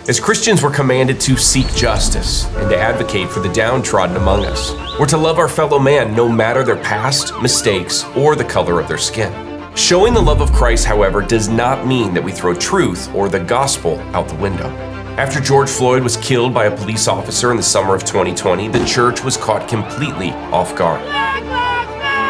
As Christians, we're commanded to seek justice and to advocate for the downtrodden among us. We're to love our fellow man no matter their past, mistakes, or the color of their skin. Showing the love of Christ, however, does not mean that we throw truth or the gospel out the window. After George Floyd was killed by a police officer in the summer of 2020, the church was caught completely off guard.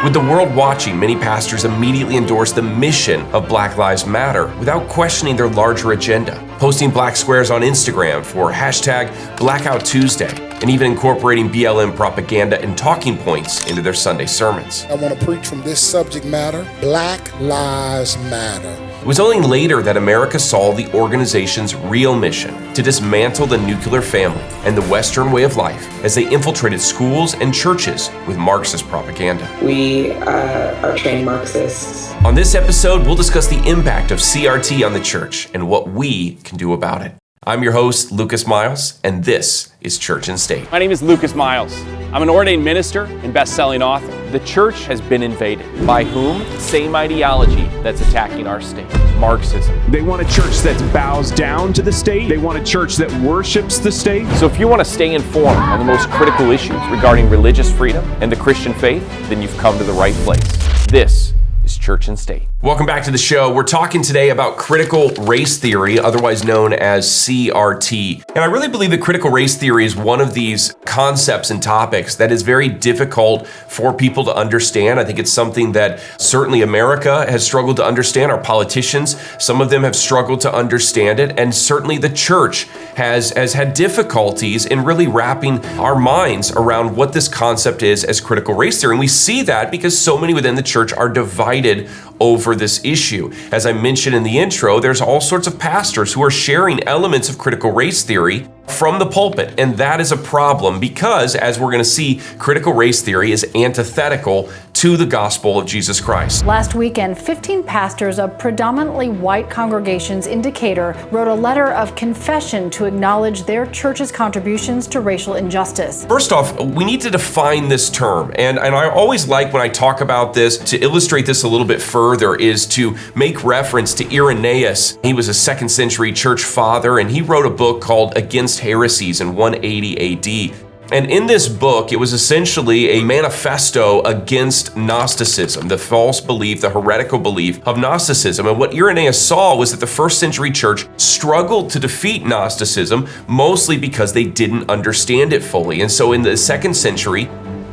With the world watching, many pastors immediately endorsed the mission of Black Lives Matter without questioning their larger agenda, posting black squares on Instagram for hashtag Blackout Tuesday, and even incorporating BLM propaganda and talking points into their Sunday sermons. I want to preach from this subject matter, Black Lives Matter. It was only later that America saw the organization's real mission to dismantle the nuclear family and the Western way of life as they infiltrated schools and churches with Marxist propaganda. We are trained Marxists. On this episode, we'll discuss the impact of CRT on the church and what we can do about it. I'm your host, Lucas Miles, and this is Church and State. My name is Lucas Miles. I'm an ordained minister and best-selling author. The church has been invaded. By whom? Same ideology that's attacking our state, Marxism. They want a church that bows down to the state. They want a church that worships the state. So if you want to stay informed on the most critical issues regarding religious freedom and the Christian faith, then you've come to the right place. This is Church and State. Welcome back to the show. We're talking today about critical race theory, otherwise known as CRT. And I really believe that critical race theory is one of these concepts and topics that is very difficult for people to understand. I think it's something that certainly America has struggled to understand. Our politicians, some of them have struggled to understand it. And certainly the church has had difficulties in really wrapping our minds around what this concept is as critical race theory. And we see that because so many within the church are divided over this issue. As I mentioned in the intro, there's all sorts of pastors who are sharing elements of critical race theory from the pulpit, and that is a problem because, as we're going to see, critical race theory is antithetical to the gospel of Jesus Christ. Last weekend, 15 pastors of predominantly white congregations in Decatur wrote a letter of confession to acknowledge their church's contributions to racial injustice. First off, we need to define this term, and I always like when I talk about this, to illustrate this a little bit further, is to make reference to Irenaeus. He was a 2nd century church father, and he wrote a book called Against Heresies in 180 AD. And in this book, it was essentially a manifesto against Gnosticism, the false belief, the heretical belief of Gnosticism. And what Irenaeus saw was that the 1st century church struggled to defeat Gnosticism, mostly because they didn't understand it fully. And so in the 2nd century,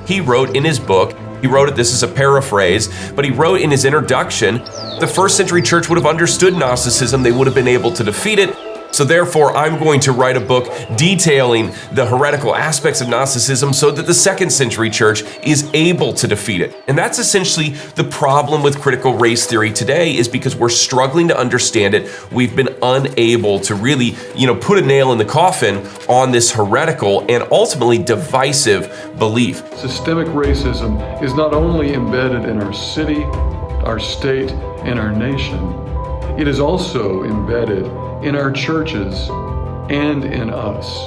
he wrote in his book, this is a paraphrase, but he wrote in his introduction, the 1st century church would have understood Gnosticism, they would have been able to defeat it. So therefore, I'm going to write a book detailing the heretical aspects of Gnosticism so that the 2nd century church is able to defeat it. And that's essentially the problem with critical race theory today, is because we're struggling to understand it. We've been unable to really, put a nail in the coffin on this heretical and ultimately divisive belief. Systemic racism is not only embedded in our city, our state, and our nation, it is also embedded in our churches and in us,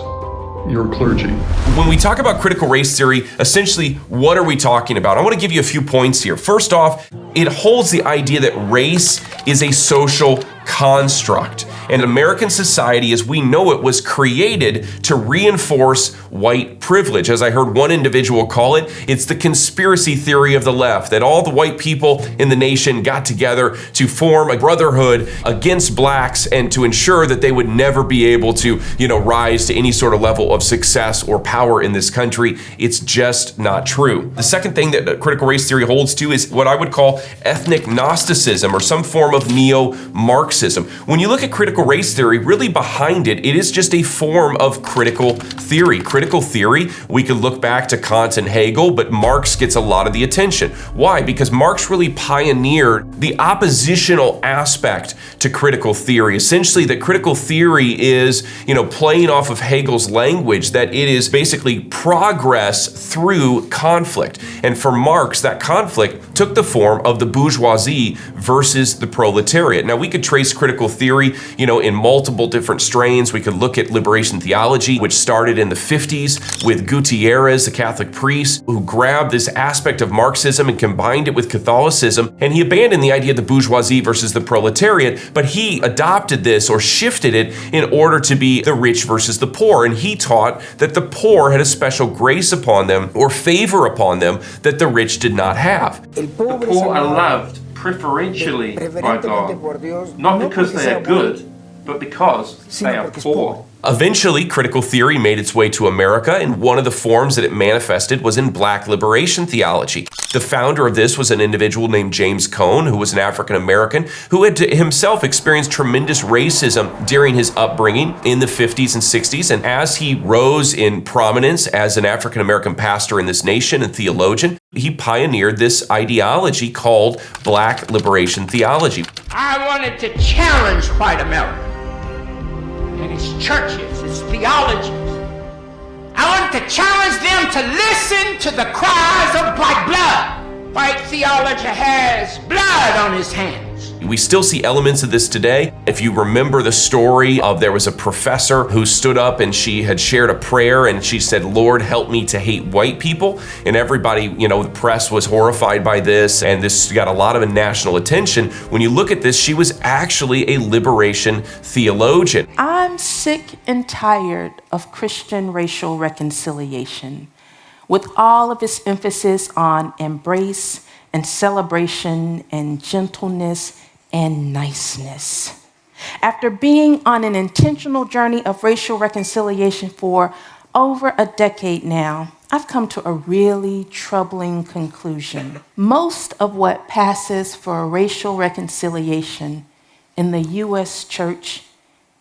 your clergy. When we talk about critical race theory, essentially, what are we talking about? I want to give you a few points here. First off, it holds the idea that race is a social construct. And American society, as we know it, was created to reinforce white privilege. As I heard one individual call it, it's the conspiracy theory of the left, that all the white people in the nation got together to form a brotherhood against blacks and to ensure that they would never be able to, rise to any sort of level of success or power in this country. It's just not true. The second thing that critical race theory holds to is what I would call ethnic Gnosticism, or some form of neo-Marxism. When you look at critical race theory, really behind it is just a form of critical theory. Critical theory, we could look back to Kant and Hegel, but Marx gets a lot of the attention. Why? Because Marx really pioneered the oppositional aspect to critical theory. Essentially, that critical theory is, playing off of Hegel's language, that it is basically progress through conflict. And for Marx, that conflict took the form of the bourgeoisie versus the proletariat. Now, we could trace critical theory, in multiple different strains. We could look at liberation theology, which started in the 50s with Gutierrez, a Catholic priest, who grabbed this aspect of Marxism and combined it with Catholicism, and he abandoned the idea of the bourgeoisie versus the proletariat, but he adopted this or shifted it in order to be the rich versus the poor, and he taught that the poor had a special grace upon them or favor upon them that the rich did not have. The poor are loved preferentially by God, not because they are good, but because they are poor. Eventually, critical theory made its way to America, and one of the forms that it manifested was in Black liberation theology. The founder of this was an individual named James Cone, who was an African American who had himself experienced tremendous racism during his upbringing in the 50s and 60s. And as he rose in prominence as an African American pastor in this nation and theologian, he pioneered this ideology called Black liberation theology. I wanted to challenge white America and its churches, its theologies. I wanted to challenge them to listen to the cries of black blood. White theology has blood on his hands. We still see elements of this today. If you remember the story of there was a professor who stood up and she had shared a prayer and she said, "Lord, help me to hate white people." And everybody, the press was horrified by this, and this got a lot of national attention. When you look at this, she was actually a liberation theologian. I'm sick and tired of Christian racial reconciliation, with all of its emphasis on embrace and celebration and gentleness and niceness. After being on an intentional journey of racial reconciliation for over a decade now, I've come to a really troubling conclusion. Most of what passes for racial reconciliation in the U.S. church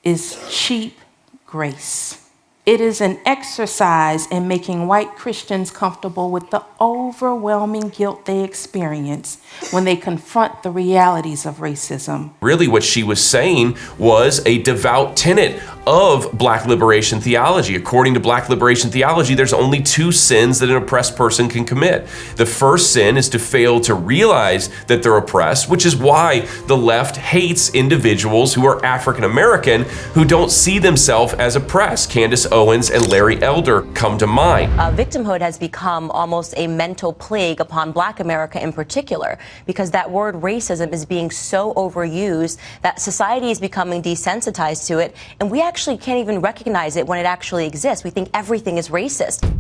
is cheap grace. It is an exercise in making white Christians comfortable with the overwhelming guilt they experience when they confront the realities of racism. Really, what she was saying was a devout tenet of Black liberation theology. According to Black liberation theology, there's only two sins that an oppressed person can commit. The first sin is to fail to realize that they're oppressed, which is why the left hates individuals who are African American who don't see themselves as oppressed. Candace Owens and Larry Elder come to mind. Victimhood has become almost a mental plague upon Black America in particular, because that word racism is being so overused that society is becoming desensitized to it, and we actually can't even recognize it when it actually exists. We think everything is racist.